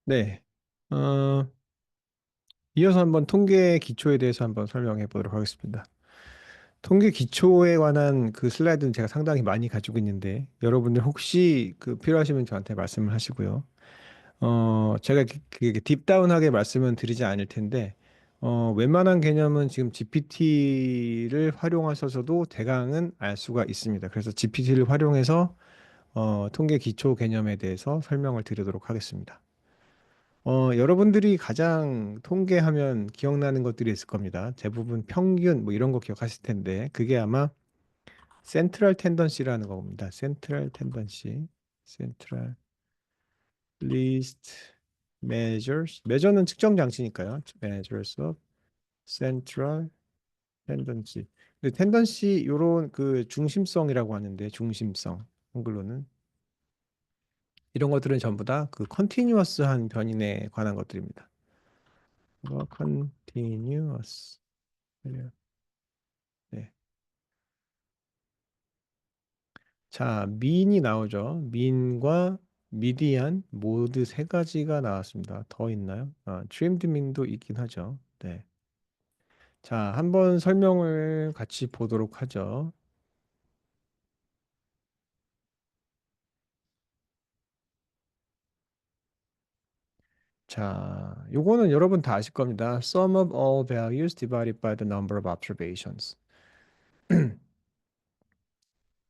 네. 어, 이어서 한번 통계 기초에 대해서 한번 설명해 보도록 하겠습니다. 통계 기초에 관한 그 슬라이드는 제가 상당히 많이 가지고 있는데, 여러분들 혹시 그 필요하시면 저한테 말씀을 하시고요. 제가 딥다운하게 말씀은 드리지 않을 텐데, 웬만한 개념은 지금 GPT를 활용하셔서도 대강은 알 수가 있습니다. 그래서 GPT를 활용해서 통계 기초 개념에 대해서 설명을 드리도록 하겠습니다. 여러분들이 가장 통계하면 기억나는 것들이 있을 겁니다. 대부분 평균 뭐 이런 거 기억하실 텐데 그게 아마 센트럴 텐던시라는 겁니다. 센트럴 텐던시, 센트럴 리스트 measures. measure는 측정 장치니까요. measures of central tendency. 근데 tendency 요런 그 중심성이라고 하는데 중심성 한글로는 이런 것들은 전부 다 그 컨티뉴어스한 변인에 관한 것들입니다. continuous. 네. 자, 민이 나오죠. 민과 미디안 모두 세 가지가 나왔습니다. 더 있나요? 트림드 민도 있긴 하죠. 네. 자, 한번 설명을 같이 보도록 하죠. 자, 요거는 여러분 다 아실 겁니다. Sum of all values divided by the number of observations.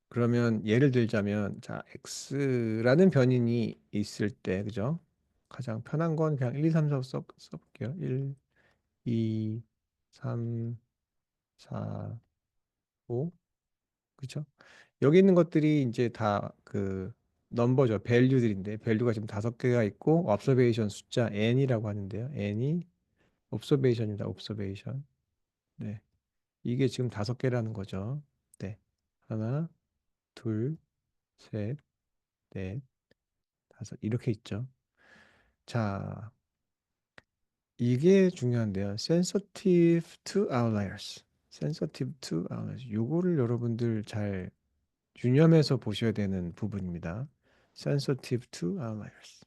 그러면 예를 들자면, 자, x라는 변인이 있을 때, 그죠? 가장 편한 건 그냥 1, 2, 3, 4 써볼게요. 1, 2, 3, 4, 5. 그죠? 여기 있는 것들이 이제 다 그 넘버죠. 밸류들인데 밸류가 지금 다섯 개가 있고 observation 숫자 n이라고 하는데요. n이 observation입니다. observation. 네. 이게 지금 다섯 개라는 거죠. 네. 하나, 둘, 셋, 넷, 다섯 이렇게 있죠. 자, 이게 중요한데요. sensitive to outliers. sensitive to outliers. 요거를 여러분들 잘 유념해서 보셔야 되는 부분입니다. sensitive to outliers.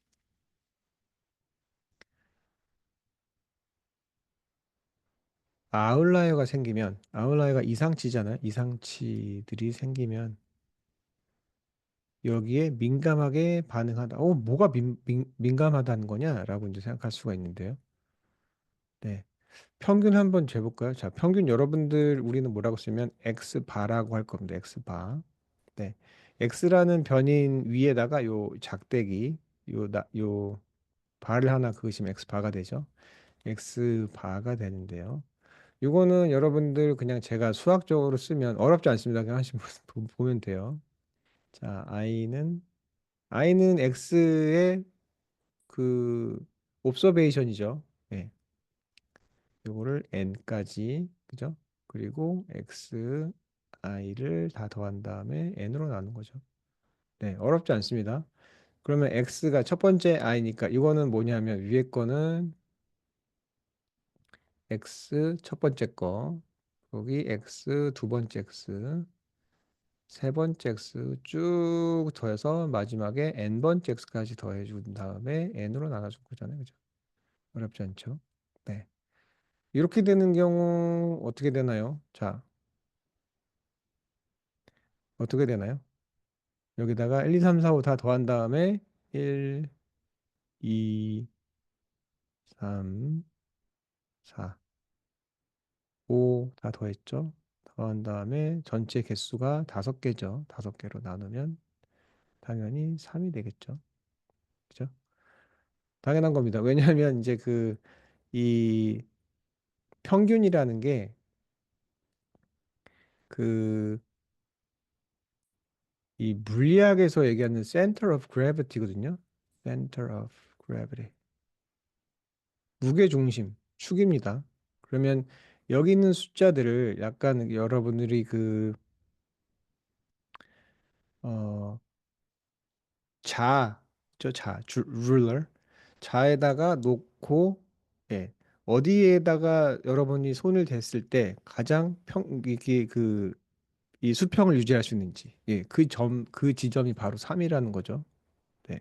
아웃라이어가 생기면, 아웃라이어가 이상치잖아요. 이상치들이 생기면 여기에 민감하게 반응하다. 뭐가 민감하다는 거냐라고 이제 생각할 수가 있는데요. 네. 평균 한번 재볼까요? 자, 평균 여러분들 우리는 뭐라고 쓰면 x 바라고 할 겁니다. x 바. 네. x라는 변인 위에다가 요 작대기, 요 바를 하나 그으시면 x 바가 되죠. x 바가 되는데요. 이거는 여러분들 그냥 제가 수학적으로 쓰면 어렵지 않습니다. 그냥 하시면 보면 돼요. 자, i는 x의 그 옵서베이션이죠. 네. 요거를 n까지 그죠? 그리고 x i를 다 더한 다음에 n으로 나눈 거죠. 네, 어렵지 않습니다. 그러면 x가 첫 번째 i니까 이거는 뭐냐면 위에 거는 x 첫 번째 거, 거기 x 두 번째 x, 세 번째 x 쭉 더해서 마지막에 n 번째 x까지 더해 준 다음에 n으로 나눠준 거잖아요. 그죠? 어렵지 않죠? 네. 이렇게 되는 경우 어떻게 되나요? 자, 어떻게 되나요? 여기다가 1, 2, 3, 4, 5 다 더한 다음에 1, 2, 3, 4, 5 다 더했죠? 더한 다음에 전체 개수가 다섯 개죠. 다섯 개로 나누면 당연히 3이 되겠죠. 그죠? 당연한 겁니다. 왜냐하면 이제 이 평균이라는 게 그 이 물리학에서 얘기하는 center of gravity거든요. center of gravity. 무게 중심, 축입니다. 그러면 여기 있는 숫자들을 약간 여러분들이 어, 자, ruler, 자에다가 놓고, 예, 어디에다가 여러분이 손을 댔을 때 가장 이게 이 수평을 유지할 수 있는지, 예, 그 지점이 바로 3이라는 거죠. 네.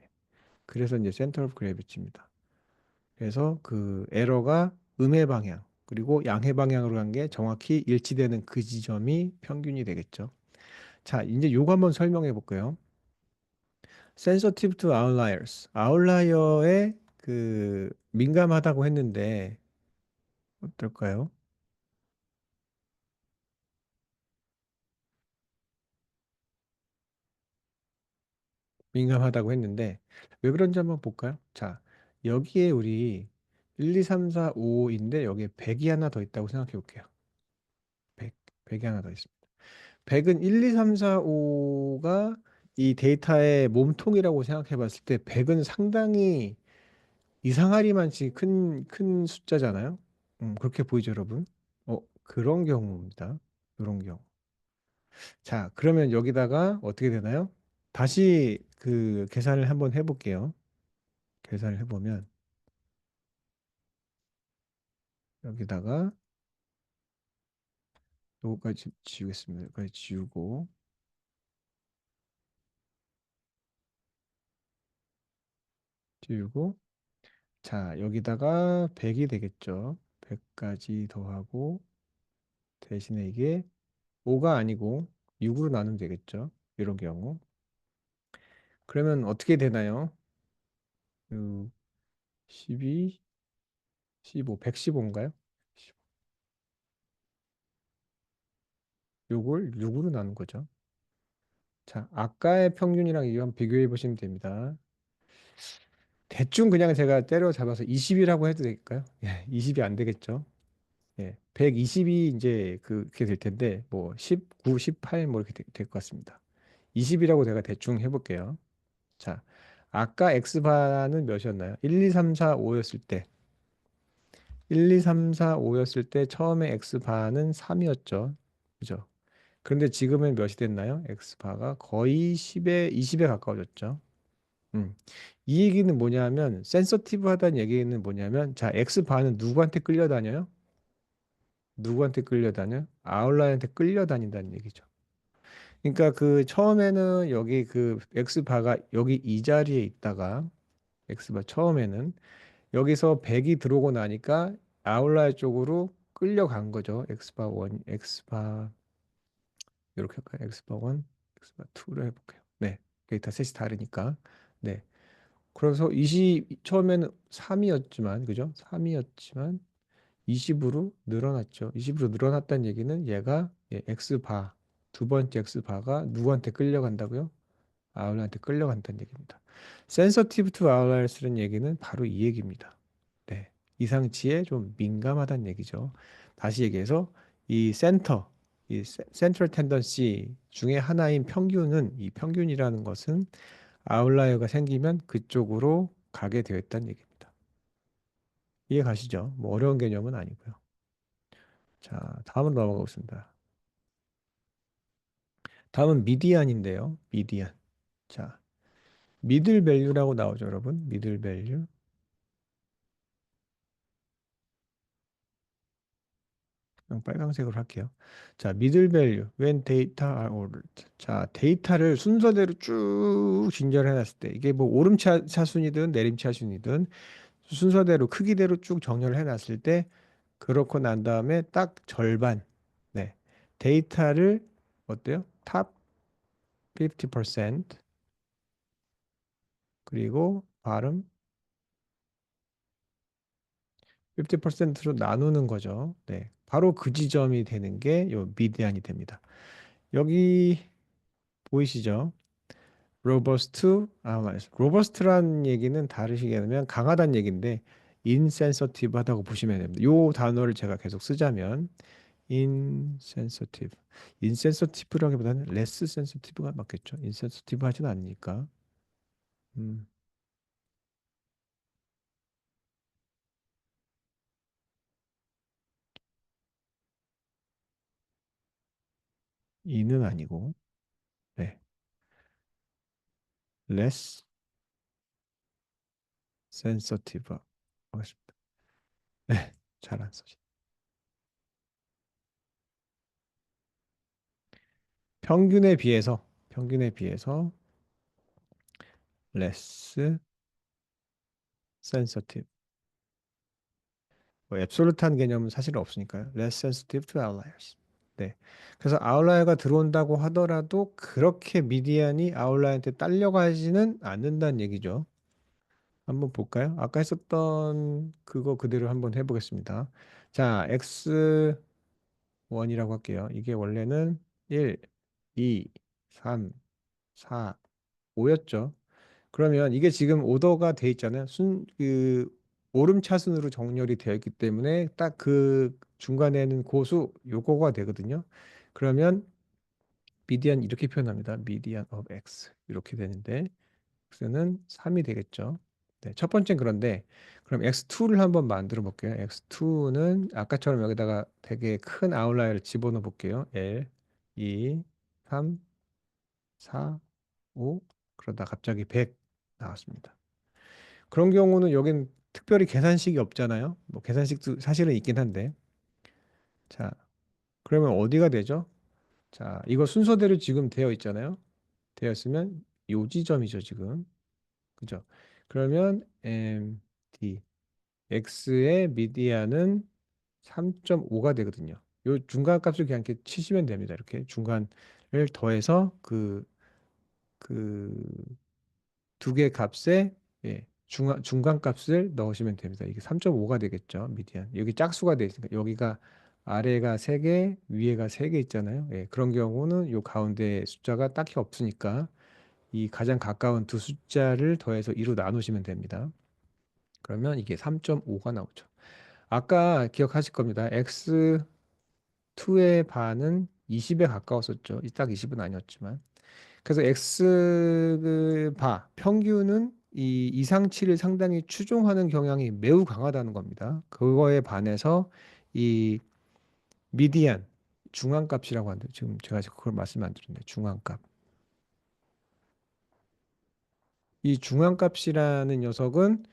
그래서 이제 센터 오브 그래비티입니다. 그래서 그 에러가 음의 방향 그리고 양의 방향으로 간 게 정확히 일치되는 그 지점이 평균이 되겠죠. 자, 이제 요거 한번 설명해 볼게요. sensitive to outliers. 아웃라이어에 그 민감하다고 했는데 어떨까요? 민감하다고 했는데 왜 그런지 한번 볼까요? 자, 여기에 우리 1, 2, 3, 4, 5인데 여기에 100이 하나 더 있다고 생각해 볼게요. 100, 100이 하나 더 있습니다. 100은 1, 2, 3, 4, 5가 이 데이터의 몸통이라고 생각해 봤을 때 100은 상당히 이상하리만치 큰 숫자잖아요. 그렇게 보이죠, 여러분? 그런 경우입니다. 그런 경우. 자, 그러면 여기다가 어떻게 되나요? 다시 그 계산을 한번 해볼게요. 계산을 해보면 여기다가 요거까지 지우겠습니다. 여기까지 지우고 지우고 자, 여기다가 100이 되겠죠. 100까지 더하고 대신에 이게 5가 아니고 6으로 나누면 되겠죠. 이런 경우. 그러면 어떻게 되나요? 12, 15, 115인가요? 요걸 6으로 나눈 거죠. 자, 아까의 평균이랑 이거 한번 비교해 보시면 됩니다. 대충 그냥 제가 때려잡아서 20이라고 해도 될까요? 예, 20이 안 되겠죠. 예, 120이 이제 그렇게 될 텐데 뭐 19, 18 뭐 이렇게 될 것 같습니다. 20이라고 제가 대충 해볼게요. 자, 아까 X바는 몇이었나요? 1, 2, 3, 4, 5였을 때 1, 2, 3, 4, 5였을 때 처음에 X바는 3이었죠. 그죠? 그런데 지금은 몇이 됐나요? X바가 거의 10에 20에 가까워졌죠. 음. 이 얘기는 뭐냐면 센서티브하다는 얘기는 뭐냐면 자, X바는 누구한테 끌려다녀요? 누구한테 끌려다녀? 아웃라이어한테 끌려다닌다는 얘기죠. 그러니까 그 처음에는 여기 그 X바가 여기 이 자리에 있다가 X바 처음에는 여기서 100이 들어오고 나니까 아웃라이어 쪽으로 끌려간 거죠. 엑스바 1, 엑스바 이렇게 할까요? 엑스바 1, 엑스바 2로 해볼게요. 네, 데이터 셋이 다르니까. 네, 그래서 20 처음에는 3이었지만 그죠? 3이었지만 20으로 늘어났죠. 20으로 늘어났다는 얘기는 얘가 엑스바 두 번째 엑스바가 누구한테 끌려간다고요? 아웃라이어한테 끌려간다는 얘기입니다. 센서티브 투 아웃라이어스라는 얘기는 바로 이 얘기입니다. 네. 이상치에 좀 민감하다는 얘기죠. 다시 얘기해서 이 센터, 이 센트럴 텐던시 중에 하나인 평균은 이 평균이라는 것은 아웃라이어가 생기면 그쪽으로 가게 되어 있다는 얘기입니다. 이해 가시죠? 뭐 어려운 개념은 아니고요. 자, 다음으로 넘어가 보겠습니다. 다음은 미디안인데요. 미디안. 자, 미들 밸류라고 나오죠, 여러분. 미들 밸류. 그냥 빨간색으로 할게요. 자, middle value when data are ordered. 자, 데이터를 순서대로 쭉 진열해 놨을 때 이게 뭐 오름차순이든 내림차순이든 순서대로 크기대로 쭉 정렬을 해 놨을 때 그렇고 난 다음에 딱 절반 네. 데이터를 어때요? 탑 50% 그리고 발음 50%로 나누는 거죠. 네. 바로 그 지점이 되는 게 요 미디안이 됩니다. 여기 보이시죠? 로버스트, 맞아. 로버스트란 얘기는 다르시게 하면 강하다는 얘기인데 인센서티브 하다고 보시면 됩니다. 요 단어를 제가 계속 쓰자면 인센서티브. 인센서티브라기보다는 레스 센서티브가 맞겠죠. 인센서티브 하진 않으니까. 음, 이는 아니고. 네. less sensitive 하겠습니다. 네. 잘 안 써지. 평균에 비해서 less sensitive. 뭐 앱솔루트한 개념은 사실은 없으니까요. less sensitive to outliers. 네. 그래서 아웃라이어가 들어온다고 하더라도 그렇게 미디안이 아웃라이어한테 딸려가지는 않는다는 얘기죠. 한번 볼까요? 아까 했었던 그거 그대로 한번 해보겠습니다. 자, x1이라고 할게요. 이게 원래는 1, 2, 3, 4, 5였죠. 그러면 이게 지금 오더가 돼 있잖아요. 오름차순으로 정렬이 되어 있기 때문에 딱 그 중간에는 고수 요거가 되거든요. 그러면 미디안 이렇게 표현합니다. 미디안 of x 이렇게 되는데 x는 3이 되겠죠. 네, 첫 번째는 그런데 그럼 x2를 한번 만들어 볼게요. x2는 아까처럼 여기다가 되게 큰 아웃라이어를 집어넣어 볼게요. L, 2, 3, 4, 5 그러다 갑자기 100 나왔습니다. 그런 경우는 여긴 특별히 계산식이 없잖아요. 뭐 계산식도 사실은 있긴 한데. 자, 그러면 어디가 되죠? 자, 이거 순서대로 지금 되어 있잖아요. 되었으면 요 지점이죠, 지금. 그죠? 그러면 MD X의 미디안은 3.5가 되거든요. 요 중간 값을 그냥 이렇게 치시면 됩니다. 이렇게 중간을 더해서 그 두 개 값에 예, 중간 값을 넣으시면 됩니다. 이게 3.5가 되겠죠. 미디안. 여기 짝수가 되어 있으니까 여기가 아래가 3개, 위에가 3개 있잖아요. 예, 그런 경우는 요 가운데 숫자가 딱히 없으니까 이 가장 가까운 두 숫자를 더해서 2로 나누시면 됩니다. 그러면 이게 3.5가 나오죠. 아까 기억하실 겁니다. x2의 반은 20에 가까웠었죠. 딱 20은 아니었지만. 그래서 X 평균은 이 이상치를 상당히 추종하는 경향이 매우 강하다는 겁니다. 그거에 반해서 이 미디안 중앙값이라고 하는데 지금 제가 그걸 말씀 안 드렸네요. 중앙값. 이 중앙값이라는 녀석은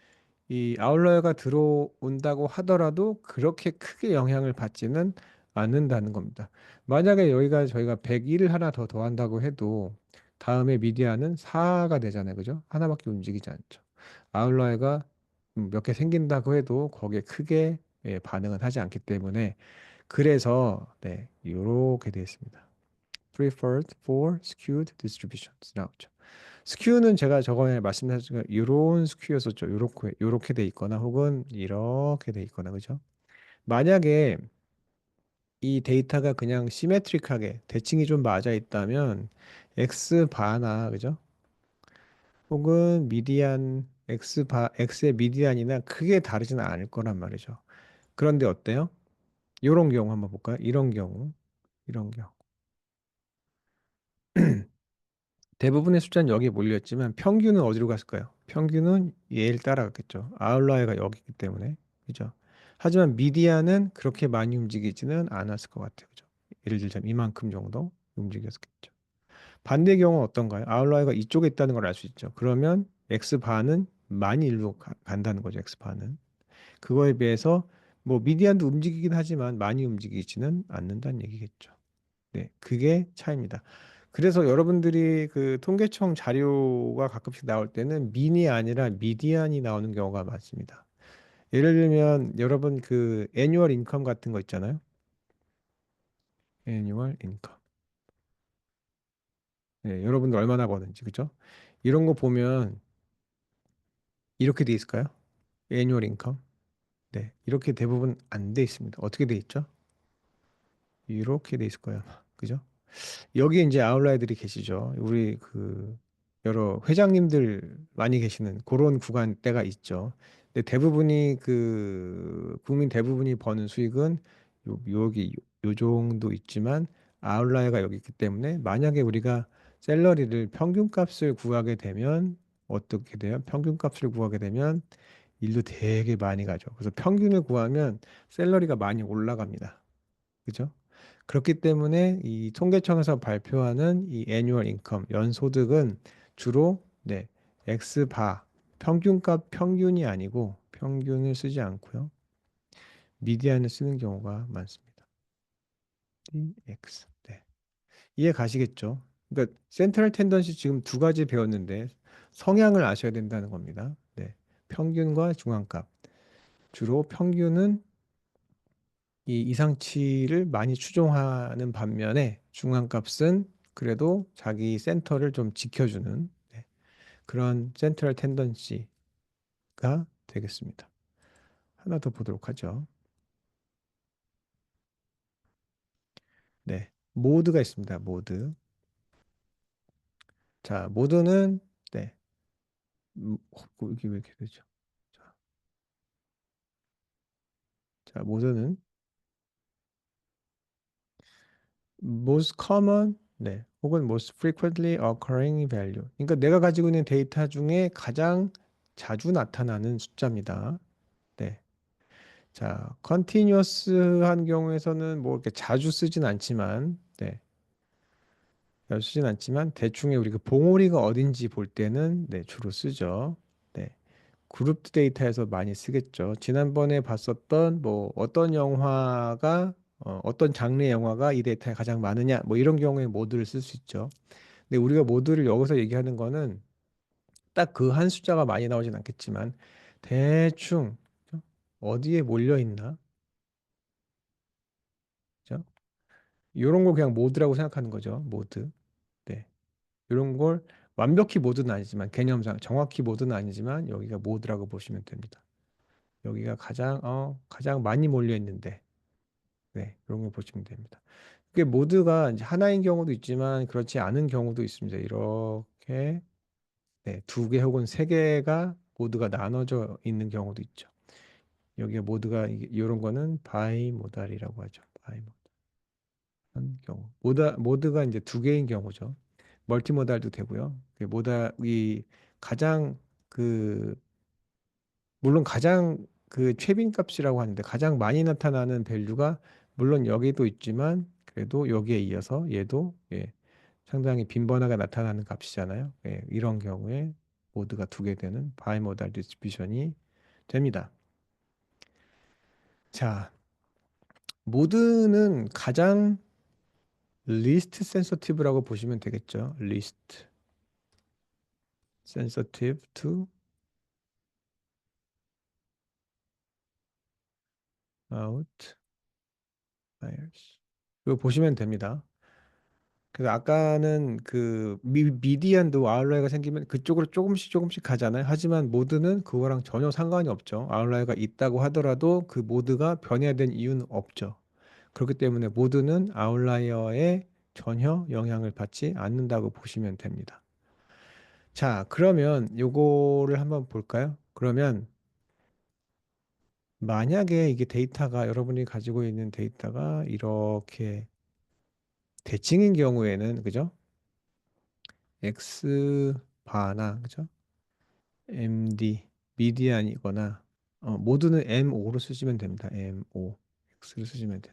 이 아웃라이어가 들어온다고 하더라도 그렇게 크게 영향을 받지는 않는다는 겁니다. 만약에 여기가 저희가 101을 하나 더 더한다고 해도 다음에 미디안은 4가 되잖아요. 그죠? 하나밖에 움직이지 않죠. 아웃라이어가 몇 개 생긴다고 해도 거기에 크게 예, 반응은 하지 않기 때문에 그래서 네, 이렇게 되어 있습니다. Preferred for skewed distributions 나오죠. 스큐는 제가 저번에 말씀드렸지만 이런 스큐였었죠. 요렇게 돼 있거나 혹은 이렇게 돼 있거나 그죠? 만약에 이 데이터가 그냥 시메트릭하게 대칭이 좀 맞아 있다면 x 바나 그죠? 혹은 미디안 x의 미디안이나 크게 다르지는 않을 거란 말이죠. 그런데 어때요? 이런 경우 한번 볼까요? 이런 경우. 대부분의 숫자는 여기에 몰려있지만 평균은 어디로 갔을까요? 평균은 얘를 따라갔겠죠. 아웃라이어가 여기 있기 때문에. 그죠? 하지만 미디안은 그렇게 많이 움직이지는 않았을 것 같아요. 그죠? 예를 들자면 이만큼 정도 움직였겠죠. 반대 경우는 어떤가요? 아웃라이어가 이쪽에 있다는 걸 알 수 있죠. 그러면 X반은 많이 일로 간다는 거죠. X반은. 그거에 비해서 뭐 미디안도 움직이긴 하지만 많이 움직이지는 않는다는 얘기겠죠. 네, 그게 차이입니다. 그래서 여러분들이 그 통계청 자료가 가끔씩 나올 때는 민이 아니라 미디안이 나오는 경우가 많습니다. 예를 들면 여러분 그 애뉴얼 인컴 같은 거 있잖아요. 애뉴얼 인컴. 네, 여러분들 얼마나 버는지 그죠? 이런 거 보면 이렇게 돼 있을까요? 애뉴얼 인컴. 네, 이렇게 대부분 안 돼 있습니다. 어떻게 돼 있죠? 이렇게 돼 있을 거예요. 아마. 그죠? 여기 이제 아웃라이들이 계시죠. 우리 그 여러 회장님들 많이 계시는 그런 구간대가 있죠. 근데 대부분이 그 국민 대부분이 버는 수익은 여기 요 정도 있지만 아웃라이어가 여기 있기 때문에 만약에 우리가 샐러리를 평균값을 구하게 되면 어떻게 돼요? 평균값을 구하게 되면 일도 되게 많이 가죠. 그래서 평균을 구하면 샐러리가 많이 올라갑니다. 그죠? 그렇기 때문에 이 통계청에서 발표하는 이 애뉴얼 인컴 연소득은 주로 네, X바 평균값 평균이 아니고 평균을 쓰지 않고요. 미디안을 쓰는 경우가 많습니다. DX. 네. 이해 가시겠죠? 그러니까 센트럴 텐던시 지금 두 가지 배웠는데 성향을 아셔야 된다는 겁니다. 네. 평균과 중앙값. 주로 평균은 이 이상치를 많이 추종하는 반면에 중간값은 그래도 자기 센터를 좀 지켜주는 네, 그런 센트럴 텐던시가 되겠습니다. 하나 더 보도록 하죠. 네, 모드가 있습니다. 모드. 자, 모드는 네, 이게 왜 이렇게 되죠? 자, 모드는 most common, 네, 혹은 most frequently occurring value. 그러니까 내가 가지고 있는 데이터 중에 가장 자주 나타나는 숫자입니다. 네. 자, continuous한 경우에서는 뭐 이렇게 자주 쓰진 않지만, 네, 자주 쓰진 않지만 대충의 우리 그 봉우리가 어딘지 볼 때는 네, 주로 쓰죠. 네. 그룹 데이터에서 많이 쓰겠죠. 지난번에 봤었던 뭐 어떤 영화가 어떤 장르의 영화가 이 데이터에 가장 많으냐 뭐 이런 경우에 모드를 쓸 수 있죠. 근데 우리가 모드를 여기서 얘기하는 거는 딱 그 한 숫자가 많이 나오진 않겠지만 대충 그죠? 어디에 몰려 있나? 그죠? 이런 걸 그냥 모드라고 생각하는 거죠. 모드. 네. 이런 걸 완벽히 모드는 아니지만 개념상 정확히 모드는 아니지만 여기가 모드라고 보시면 됩니다. 여기가 가장 많이 몰려 있는데 네, 그런 걸 보시면 됩니다. 그게 모드가 이제 하나인 경우도 있지만 그렇지 않은 경우도 있습니다. 이렇게 네, 두 개 혹은 세 개가 모드가 나눠져 있는 경우도 있죠. 여기에 모드가 이런 거는 바이 모달이라고 하죠. 바이 모달한 경우. 모드가 이제 두 개인 경우죠. 멀티 모달도 되고요. 모달이 가장 그 물론 가장 그 최빈값이라고 하는데 가장 많이 나타나는 밸류가 물론 여기도 있지만 그래도 여기에 이어서 얘도 예, 상당히 빈번하게 나타나는 값이잖아요. 예, 이런 경우에 모드가 두 개 되는 바이모달 디스트리뷰션이 됩니다. 자, 모드는 가장 리스트 센서티브라고 보시면 되겠죠. 리스트 sensitive to outliers. 이거 보시면 됩니다. 그래서 아까는 그 미디안도 아웃라이어가 생기면 그쪽으로 조금씩 가잖아요. 하지만 모드는 그거랑 전혀 상관이 없죠. 아웃라이어가 있다고 하더라도 그 모드가 변해야 된 이유는 없죠. 그렇기 때문에 모드는 아웃라이어에 전혀 영향을 받지 않는다고 보시면 됩니다. 자, 그러면 요거를 한번 볼까요? 그러면 만약에 이게 데이터가 여러분이 가지고 있는 데이터가 이렇게 대칭인 경우에는 그죠? X 바나 그죠? MD 미디안이거나 모두는 M5로 쓰시면 됩니다. M5 X를 쓰시면 돼.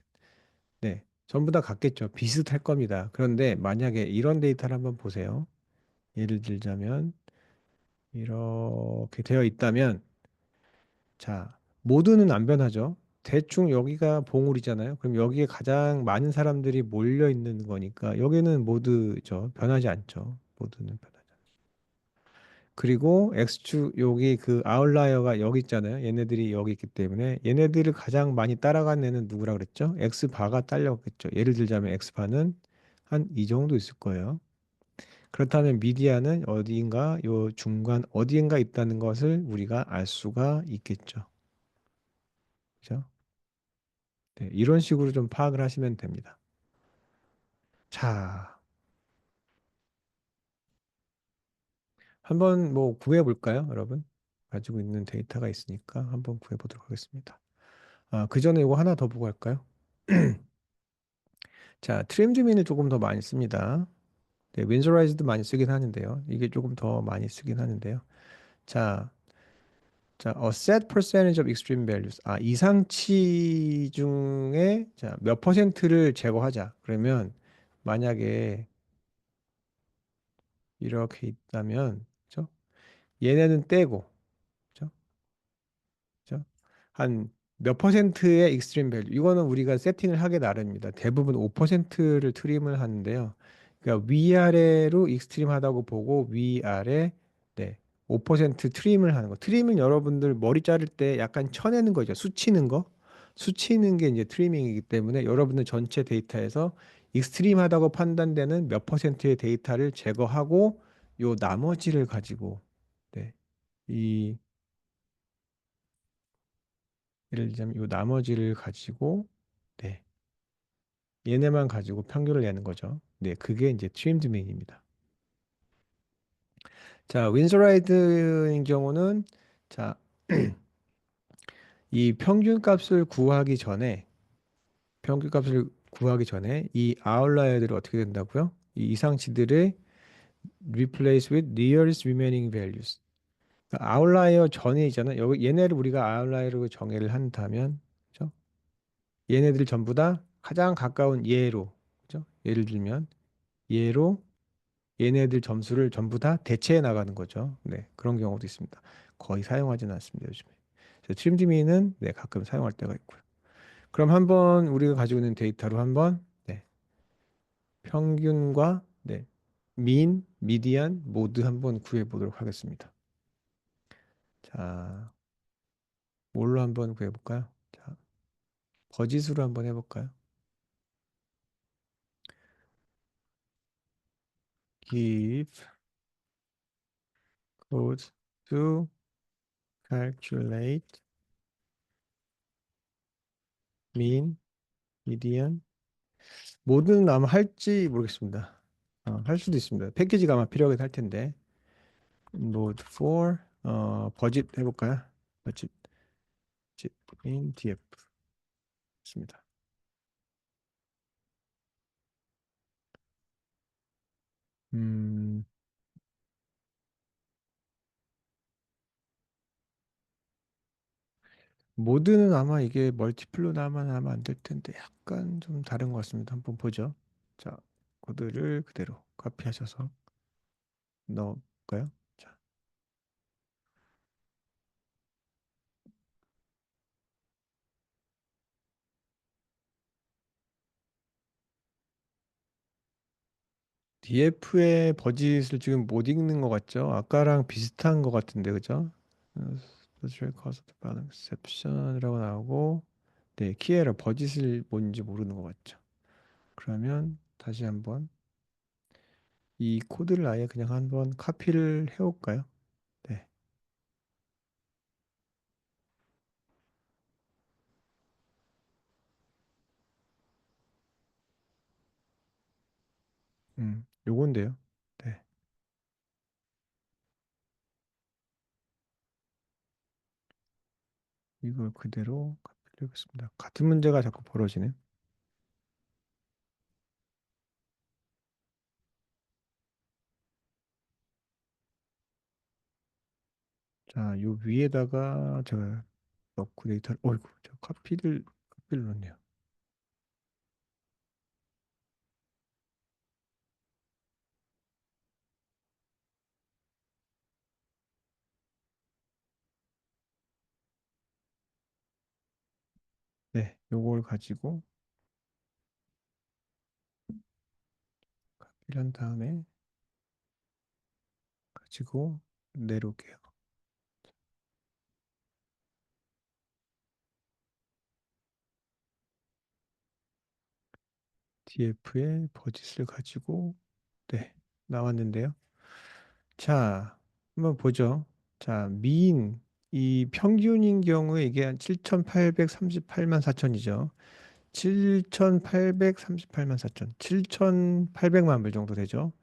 네, 전부 다 같겠죠. 비슷할 겁니다. 그런데 만약에 이런 데이터를 한번 보세요. 예를 들자면 이렇게 되어 있다면 자, 모두는 안 변하죠. 대충 여기가 봉우리잖아요. 그럼 여기에 가장 많은 사람들이 몰려 있는 거니까 여기는 모두죠. 변하지 않죠. 모두는 변하지 않죠. 그리고 X축 여기 그 아웃라이어가 여기 있잖아요. 얘네들이 여기 있기 때문에 얘네들을 가장 많이 따라간 애는 누구라 그랬죠? X바가 딸렸겠죠. 예를 들자면 X바는 한 이 정도 있을 거예요. 그렇다면 미디안은 어디인가 요 중간 어디인가 있다는 것을 우리가 알 수가 있겠죠. 그죠? 네, 이런 식으로 좀 파악을 하시면 됩니다. 자, 한번 뭐 구해 볼까요, 여러분? 가지고 있는 데이터가 있으니까 한번 구해 보도록 하겠습니다. 그 전에 이거 하나 더 보고 할까요? 자, 트림드민을 조금 더 많이 씁니다. 네, 윈저라이즈도 많이 쓰긴 하는데요. 이게 조금 더 많이 쓰긴 하는데요. 자, a set percentage of extreme values. 이상치 중에 몇 퍼센트를 제거하자. 그러면 만약에 이렇게 있다면, 그죠? 얘네는 떼고, 그죠? 그죠? 한 몇 퍼센트의 익스트림 밸류. 이거는 우리가 세팅을 하게 나름입니다. 대부분 5%를 트림을 하는데요. 그러니까 위아래로 익스트림하다고 보고 위아래 네. 5% 트림을 하는 거. 트림은 여러분들 머리 자를 때 약간 쳐내는 거죠. 수치는 거. 수치는 게 이제 트리밍이기 때문에 여러분의 전체 데이터에서 익스트림하다고 판단되는 몇 퍼센트의 데이터를 제거하고 요 나머지를 가지고 네, 이 예를 들자면 요 나머지를 가지고 네, 얘네만 가지고 평균을 내는 거죠. 네, 그게 이제 트림드 민입니다. 자, 윈서라이드인 경우는 자, 이 평균 값을 구하기 전에 이 아웃라이어들이 어떻게 된다고요? 이 이상치들을 replace with nearest remaining values. 그러니까 아웃라이어 전에 있잖아. 여기 얘네를 우리가 아웃라이어로 정의를 한다면, 그죠? 얘네들 전부 다 가장 가까운 얘로, 그죠? 예를 들면 얘로 얘네들 점수를 전부 다 대체해 나가는 거죠. 네, 그런 경우도 있습니다. 거의 사용하지는 않습니다, 요즘에. 그래서 트림디미는 네, 가끔 사용할 때가 있고요. 그럼 한번 우리가 가지고 있는 데이터로 한번 네, 평균과 네, 미디안, 모드 한번 구해 보도록 하겠습니다. 자, 뭘로 한번 구해 볼까요? 자, 버짓으로 한번 해 볼까요? give code to calculate mean, median. 모드는 아마 할지 모르겠습니다. 할 수도 있습니다. 패키지가 아마 필요하긴 할 텐데. mode for 버짓 해 볼까요? 버짓 in df 있습니다. 음, 모드는 아마 이게 멀티플로나만 하면 안 될 텐데 약간 좀 다른 것 같습니다. 한번 보죠. 자, 코드를 그대로 카피하셔서 넣을까요? 자, DF의 버짓을 지금 못 읽는 것 같죠? 아까랑 비슷한 것 같은데, 그죠? Special Cost Balance Exception이라고 나오고, 네, 키에러 버짓을 뭔지 모르는 것 같죠? 그러면 다시 한번 이 코드를 아예 그냥 한번 카피를 해올까요? 네. 요건데요. 네. 이걸 그대로 카피를 해보겠습니다. 같은 문제가 자꾸 벌어지네. 자, 요 위에다가 제가 넣고 데이터를, 어이구, 저 카피를 넣네요. 네, 요걸 가지고 카피를 한 다음에 가지고 내려올게요. df의 버짓을 가지고 네, 나왔는데요. 자, 한번 보죠. 자, 이 평균인 경우에 이게 한 7,838만 4천이죠. 7,838만 4천, 7,800만 불 정도 되죠.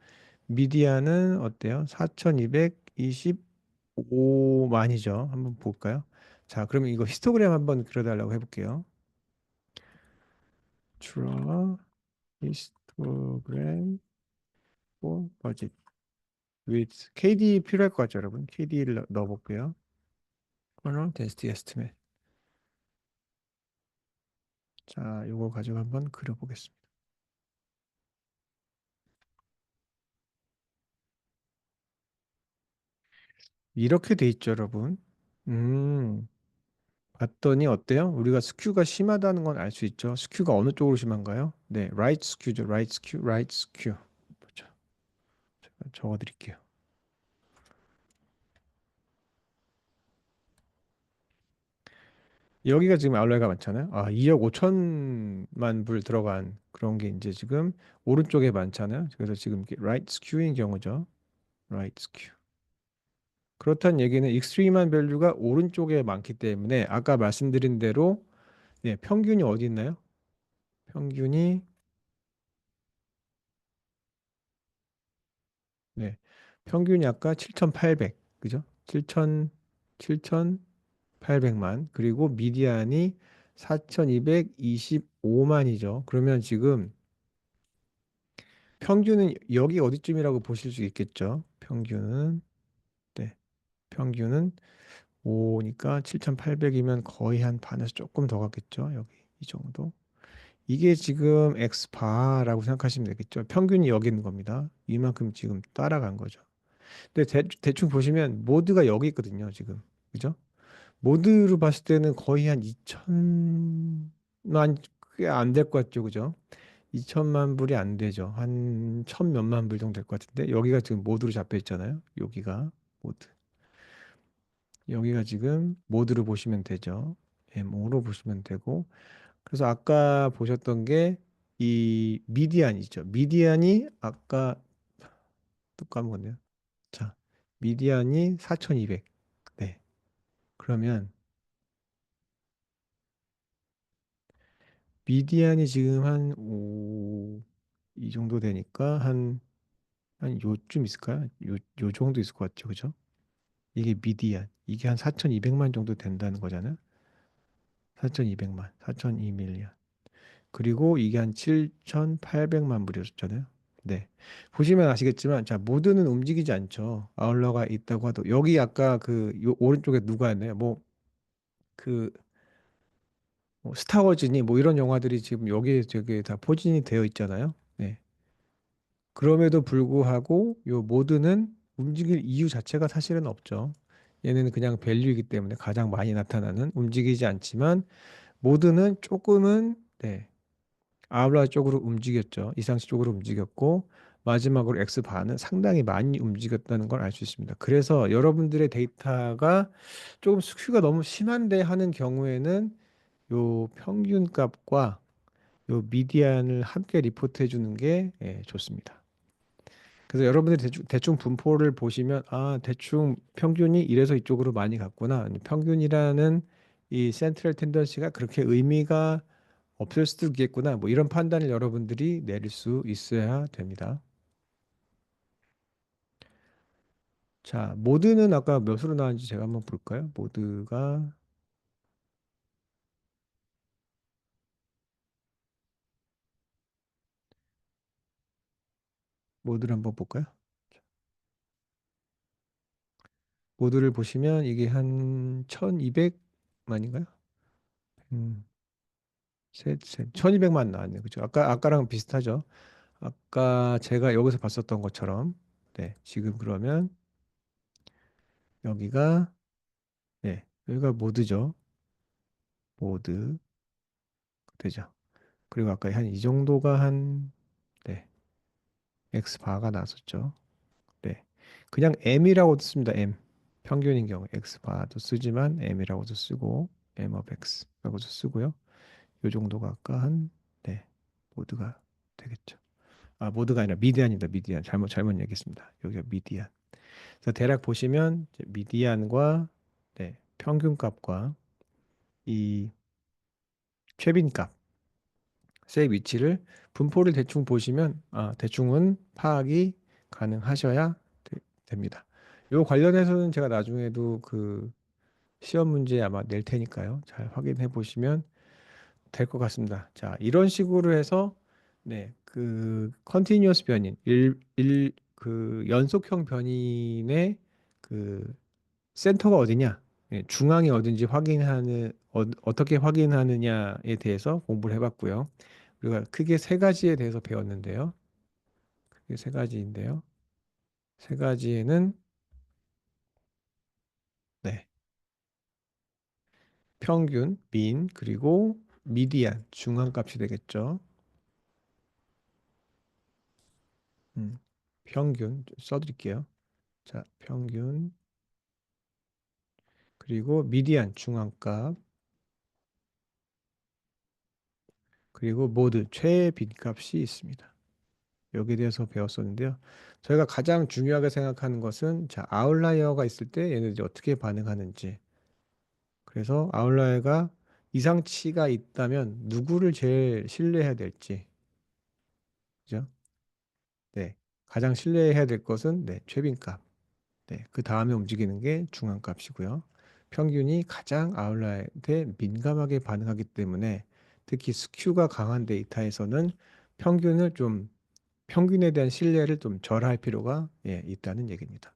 미디안은 어때요? 4,225만이죠. 한번 볼까요? 자, 그러면 이거 히스토그램 한번 그려달라고 해볼게요. Draw histogram for budget with KD 필요할 것 같죠, 여러분? KD를 넣어볼게요. Kernel Density Estimate. 자, 이거 가지고 한번 그려보겠습니다. 이렇게 돼 있죠, 여러분. 음, 봤더니 어때요? 우리가 스큐가 심하다는 건 알 수 있죠. 스큐가 어느 쪽으로 심한가요? 네, right skew죠. right skew, right skew. 보죠. 제가 적어드릴게요. 여기가 지금 아울렛가 많잖아요. 2억 5천만 불 들어간 그런 게 이제 지금 오른쪽에 많잖아요. 그래서 지금 이게 right skew인 경우죠. right skew. 그렇다는 얘기는 익스트림한 밸류가 오른쪽에 많기 때문에 아까 말씀드린 대로 네, 평균이 어디 있나요? 평균이 네. 평균이 아까 7,800. 그죠? 7천 7,800만. 그리고 미디안이 4,225만이죠. 그러면 지금 평균은 여기 어디쯤이라고 보실 수 있겠죠? 평균은 네. 평균은 5니까 7,800이면 거의 한 반에서 조금 더 갔겠죠? 여기 이 정도. 이게 지금 X바라고 생각하시면 되겠죠. 평균이 여기 있는 겁니다. 이만큼 지금 따라간 거죠. 근데 대충 보시면 모드가 여기 있거든요, 지금. 그죠? 모드로 봤을 때는 거의 한 2천만 꽤 안 될 것 같죠, 그죠? 2천만 불이 안 되죠. 한 천 몇만 불 정도 될 것 같은데 여기가 지금 모드로 잡혀 있잖아요. 여기가 모드. 여기가 지금 모드로 보시면 되죠. MO로 보시면 되고. 그래서 아까 보셨던 게 이 미디안이죠. 미디안이 아까 또 까먹었네요. 자, 미디안이 4,200. 네. 그러면 미디안이 지금 한 이 정도 되니까 한 요쯤 있을까요? 요 정도 있을 것 같죠. 그죠? 이게 미디안. 이게 한 4,200만 정도 된다는 거잖아요. 4,200만, 4,2밀리언. 그리고 이게 한 7,800만 불이었잖아요. 네. 보시면 아시겠지만, 자, 모드는 움직이지 않죠. 아울러가 있다고 하도. 여기 아까 그 요 오른쪽에 누가 있나요? 그, 스타워즈니 뭐 이런 영화들이 지금 여기에 저기 다 포진이 되어 있잖아요. 네. 그럼에도 불구하고 요 모드는 움직일 이유 자체가 사실은 없죠. 얘네는 그냥 밸류이기 때문에 가장 많이 나타나는 움직이지 않지만 모드는 조금은 네, 아울라 쪽으로 움직였죠. 이상시 쪽으로 움직였고 마지막으로 X 바는 상당히 많이 움직였다는 걸 알 수 있습니다. 그래서 여러분들의 데이터가 조금 스큐가 너무 심한데 하는 경우에는 요 평균값과 요 미디안을 함께 리포트해 주는 게 좋습니다. 그래서 여러분들이 대충 분포를 보시면 대충 평균이 이래서 이쪽으로 많이 갔구나. 평균이라는 이 센트럴 텐던시가 그렇게 의미가 없을 수도 있겠구나. 뭐 이런 판단을 여러분들이 내릴 수 있어야 됩니다. 자, 모드는 아까 몇으로 나왔는지 제가 한번 볼까요? 모드를 한번 볼까요? 모드를 보시면 이게 한 1200만인가요? 음, 1200만 나왔네요. 그죠? 아까랑 비슷하죠? 아까 제가 여기서 봤었던 것처럼 네, 지금 그러면 여기가 네, 여기가 모드죠. 모드 되죠. 그리고 아까 한 이 정도가 한 네, X 바가 나왔었죠. 네. 그냥 M이라고도 씁니다. M. 평균인 경우 X 바도 쓰지만 M이라고도 쓰고 M of X라고도 쓰고요. 요 정도가 아까 한 네, 모드가 되겠죠. 모드가 아니라 미디안입니다. 미디안. 잘못 얘기했습니다. 여기가 미디안. 그래서 대략 보시면 이제 미디안과 네, 평균값과 이 최빈값의 위치를 분포를 대충 보시면 대충은 파악이 가능하셔야 됩니다. 요 관련해서는 제가 나중에도 그 시험 문제 아마 낼 테니까요. 잘 확인해 보시면 될 것 같습니다. 자, 이런 식으로 해서 네, 그 컨티뉴어스 변인, 그 연속형 변인의 그 센터가 어디냐, 중앙이 어딘지 어떻게 확인하느냐에 대해서 공부를 해봤고요. 우리가 크게 세 가지에 대해서 배웠는데요. 크게 세 가지인데요. 세 가지에는 네, 평균, 그리고 미디안, 중앙값이 되겠죠. 음, 평균 써드릴게요. 자, 평균, 그리고 미디안, 중앙값. 그리고 모드 최애 빈값이 있습니다. 여기에 대해서 배웠었는데요. 저희가 가장 중요하게 생각하는 것은 자, 아웃라이어가 있을 때 얘네들이 어떻게 반응하는지. 그래서 아웃라이어가 이상치가 있다면 누구를 제일 신뢰해야 될지. 그죠? 네. 가장 신뢰해야 될 것은 네, 최빈값. 네. 그 다음에 움직이는 게 중앙값이고요. 평균이 가장 아웃라이어에 민감하게 반응하기 때문에 특히 스큐가 강한 데이터에서는 평균을 좀 평균에 대한 신뢰를 좀 절할 필요가 예, 있다는 얘기입니다.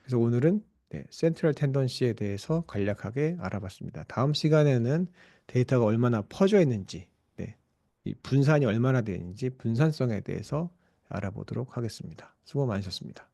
그래서 오늘은 네, 센트럴 텐던시에 대해서 간략하게 알아봤습니다. 다음 시간에는 데이터가 얼마나 퍼져 있는지, 네, 이 분산이 얼마나 되는지 분산성에 대해서 알아보도록 하겠습니다. 수고 많으셨습니다.